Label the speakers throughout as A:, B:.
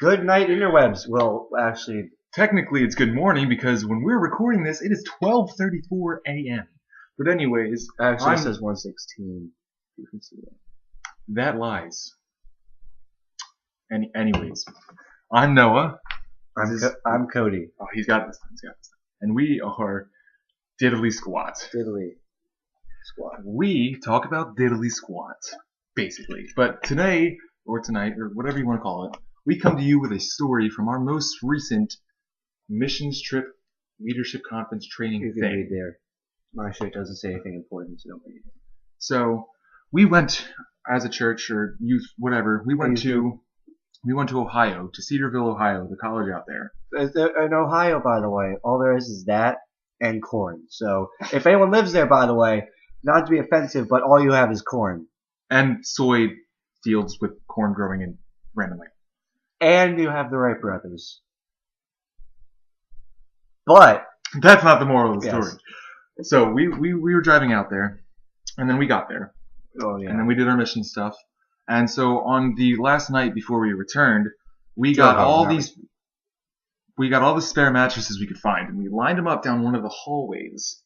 A: Good night, interwebs. Well, actually,
B: Technically, it's good morning because when we're recording this, it is 12:34 a.m. But anyways,
A: it says 1:16. You can see that.
B: that lies. Anyways, I'm Noah.
A: I'm Cody.
B: Oh, he's got this. And we are Diddly Squat.
A: Diddly Squad.
B: We talk about Diddly Squat, basically. But today, or tonight, or whatever you want to call it, we come to you with a story from our most recent missions trip leadership conference training
A: You can
B: thing.
A: read there. My shirt doesn't say anything important, so don't read it.
B: So we went as a church or youth, whatever. We went to Ohio, to Cedarville, Ohio, the college out there.
A: In Ohio, by the way, all there is that and corn. So if anyone lives there, by the way, not to be offensive, but all you have is corn.
B: And soy fields with corn growing in randomly.
A: And you have the Wright brothers. But
B: That's not the moral of the
A: yes.
B: story. So we were driving out there, and then we got there,
A: Oh yeah.
B: and then we did our mission stuff. And so on the last night before we returned, we got all the spare mattresses we could find, and we lined them up down one of the hallways.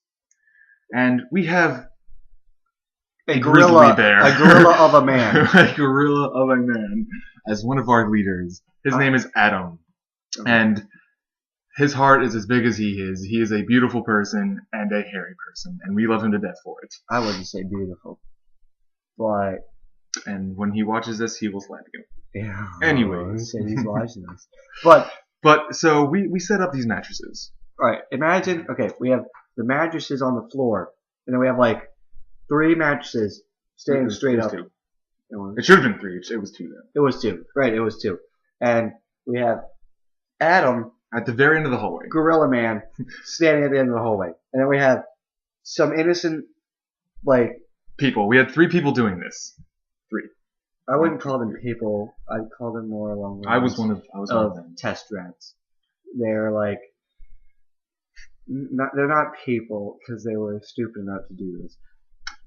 B: And we have
A: a
B: grizzly
A: gorilla
B: bear.
A: A gorilla of a man.
B: A gorilla of a man as one of our leaders. His name is Adam. And his heart is as big as he is. He is a beautiful person and a hairy person, and we love him to death for it.
A: I wouldn't say beautiful, but
B: And when he watches this, he will slap you.
A: yeah.
B: Anyways.
A: He's watching this.
B: But so we set up these mattresses.
A: Alright, imagine, okay, we have the mattresses on the floor, and then we have like 3 mattresses standing straight up.
B: Two. It should have been 3. It was 2 then.
A: It was 2. Right, it was 2. And we have Adam,
B: At the very end of the hallway.
A: Gorilla Man, standing at the end of the hallway. And then we have some innocent, like,
B: People. We had 3 people doing this. 3.
A: I wouldn't call them people. I'd call them more along the
B: I was
A: lines
B: one of them.
A: test rats. They're like, they're not people because they were stupid enough to do this.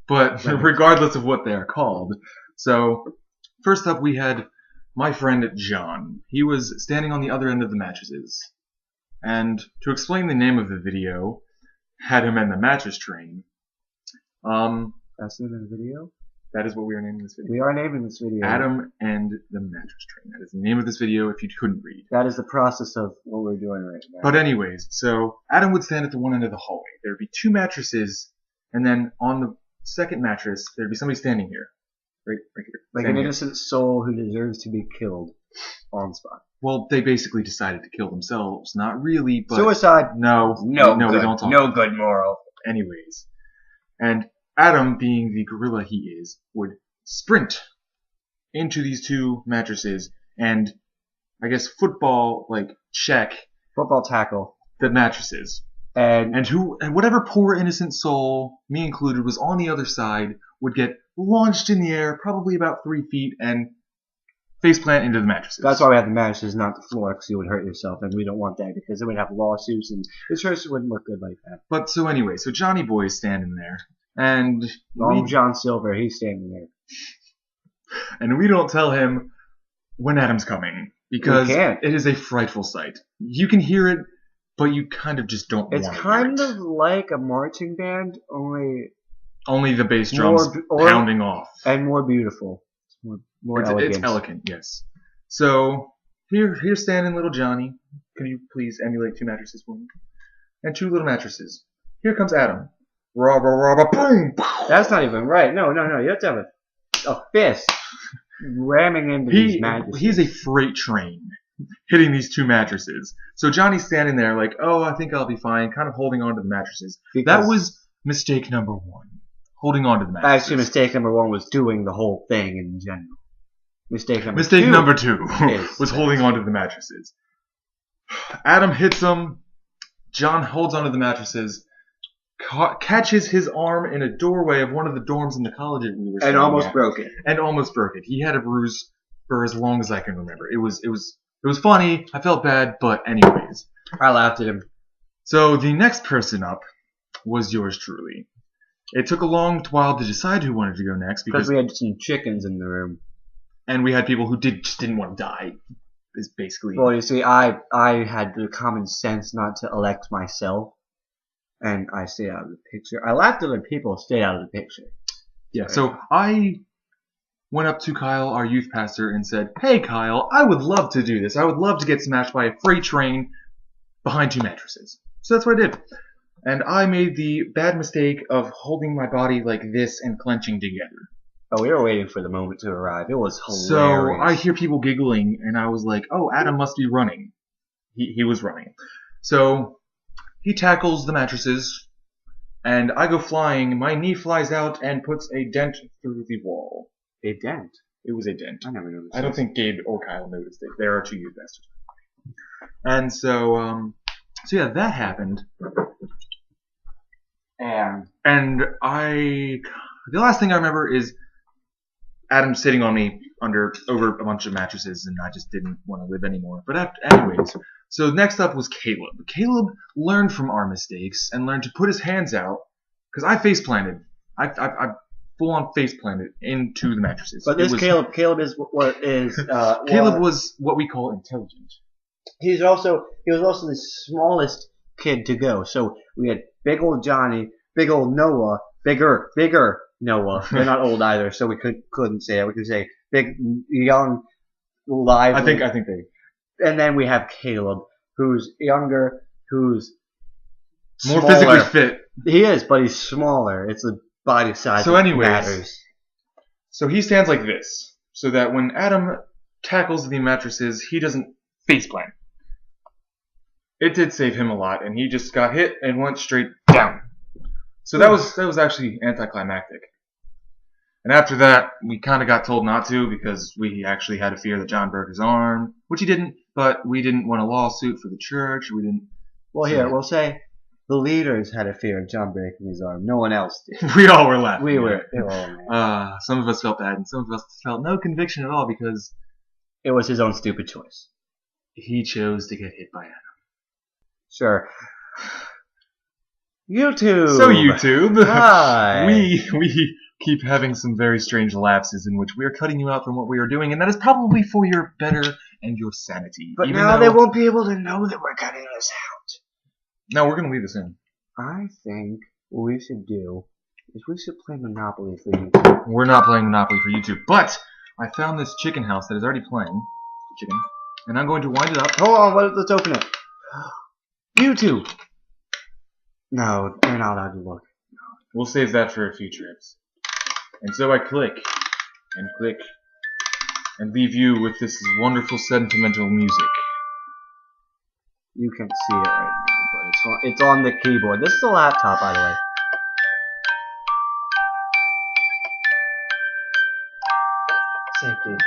B: But regardless of what they are called. So first up we had my friend John. He was standing on the other end of the mattresses. And to explain the name of the video, had him in the mattress train.
A: That's the name of the video?
B: That is what we are naming this video.
A: We are naming this video.
B: Adam and the mattress train. That is the name of this video if you couldn't read.
A: That is the process of what we're doing right now.
B: But anyways, so Adam would stand at the one end of the hallway. There would be 2 mattresses, and then on the second mattress, there would be somebody standing here. Right here.
A: Like an innocent soul who deserves to be killed on spot.
B: Well, they basically decided to kill themselves. Not really, but...
A: Suicide.
B: No, we don't talk
A: No
B: about
A: good moral.
B: that. Anyways. And Adam, being the gorilla he is, would sprint into these 2 mattresses and, I guess, football
A: tackle
B: the mattresses. And whatever poor innocent soul, me included, was on the other side would get launched in the air, probably about 3 feet, and faceplant into the mattresses.
A: That's why we have the mattresses, not the floor, because you would hurt yourself, and we don't want that because then we'd have lawsuits, and the church wouldn't look good like that.
B: But so anyway, so Johnny Boy is standing there, and
A: John Silver, he's standing there.
B: And we don't tell him when Adam's coming, because
A: We can't.
B: it is a frightful sight. You can hear it, but you kind of just don't
A: It's
B: want to
A: kind
B: hear it.
A: of like a marching band, only
B: the bass drums pounding off.
A: and more beautiful. More elegant.
B: It's elegant, yes. So here's standing little Johnny. Can you please emulate 2 mattresses for me? And 2 little mattresses. Here comes Adam. Rubba, rubba, boom!
A: That's not even right. No. You have to have a fist ramming into these mattresses.
B: He's a freight train hitting these 2 mattresses. So Johnny's standing there like, oh, I think I'll be fine, kind of holding on to the mattresses. That was mistake number 1. Holding on to the mattresses.
A: Actually, mistake number 1 was doing the whole thing in general. Mistake
B: Mistake number 2 was holding on to the mattresses. Adam hits him. John holds onto the mattresses, catches his arm in a doorway of one of the dorms in the college that we were staying
A: and almost
B: at,
A: broke it.
B: And almost broke it. He had a bruise for as long as I can remember. It was funny. I felt bad, but anyways.
A: I laughed at him.
B: So the next person up was yours truly. It took a long while to decide who wanted to go next
A: because we had some chickens in the room.
B: And we had people who just didn't want to die. is basically.
A: Well, you see, I had the common sense not to elect myself, and I stayed out of the picture. I laughed at other people, stayed out of the picture.
B: Yeah, so I went up to Kyle, our youth pastor, and said, "Hey, Kyle, I would love to do this. I would love to get smashed by a freight train behind 2 mattresses." So that's what I did. And I made the bad mistake of holding my body like this and clenching together.
A: Oh, we were waiting for the moment to arrive. It was hilarious.
B: So I hear people giggling, and I was like, "Oh, Adam must be running." He was running. So he tackles the mattresses, and I go flying. My knee flies out and puts a dent through the wall.
A: A dent?
B: It was a dent.
A: I never noticed.
B: I don't think Gabe or Kyle noticed it. They are 2 youth bastards. And so yeah, that happened. And the last thing I remember is Adam sitting on me over a bunch of mattresses, and I just didn't want to live anymore. But anyways, so next up was Caleb. Caleb learned from our mistakes and learned to put his hands out, because I face planted. I full on face planted into the mattresses.
A: But Caleb is what is
B: Caleb was what we call intelligent.
A: He was also the smallest kid to go. So we had big old Johnny, big old Noah, bigger Noah. They're not old either, so we couldn't say that. We could say big, young, lively.
B: I think they.
A: And then we have Caleb, who's younger, who's
B: more
A: smaller.
B: Physically fit.
A: He is, but he's smaller. It's the body size.
B: So
A: that
B: anyways,
A: matters.
B: So he stands like this, so that when Adam tackles the mattresses, he doesn't face plant. It did save him a lot, and he just got hit and went straight down. So that was actually anticlimactic. And after that, we kind of got told not to, because we actually had a fear that John broke his arm, which he didn't, but we didn't want a lawsuit for the church. We didn't.
A: Well, here, we'll say the leaders had a fear of John breaking his arm. No one else did.
B: We all were laughing.
A: We were.
B: Some of us felt bad, and some of us felt no conviction at all, because
A: it was his own stupid choice.
B: He chose to get hit by Adam.
A: Sure. YouTube.
B: So YouTube.
A: Hi.
B: We keep having some very strange lapses in which we are cutting you out from what we are doing, and that is probably for your better and your sanity.
A: But now they won't be able to know that we're cutting this out.
B: No, we're going to leave this in.
A: I think what we should do is we should play Monopoly for YouTube.
B: We're not playing Monopoly for YouTube, but I found this chicken house that is already playing chicken, and I'm going to wind it up.
A: Hold on, let's open it. YouTube. No, they're not allowed to look.
B: We'll save that for a future episode. And so I click and leave you with this wonderful sentimental music.
A: You can't see it right now, but it's on the keyboard. This is a laptop, by the way. Safety.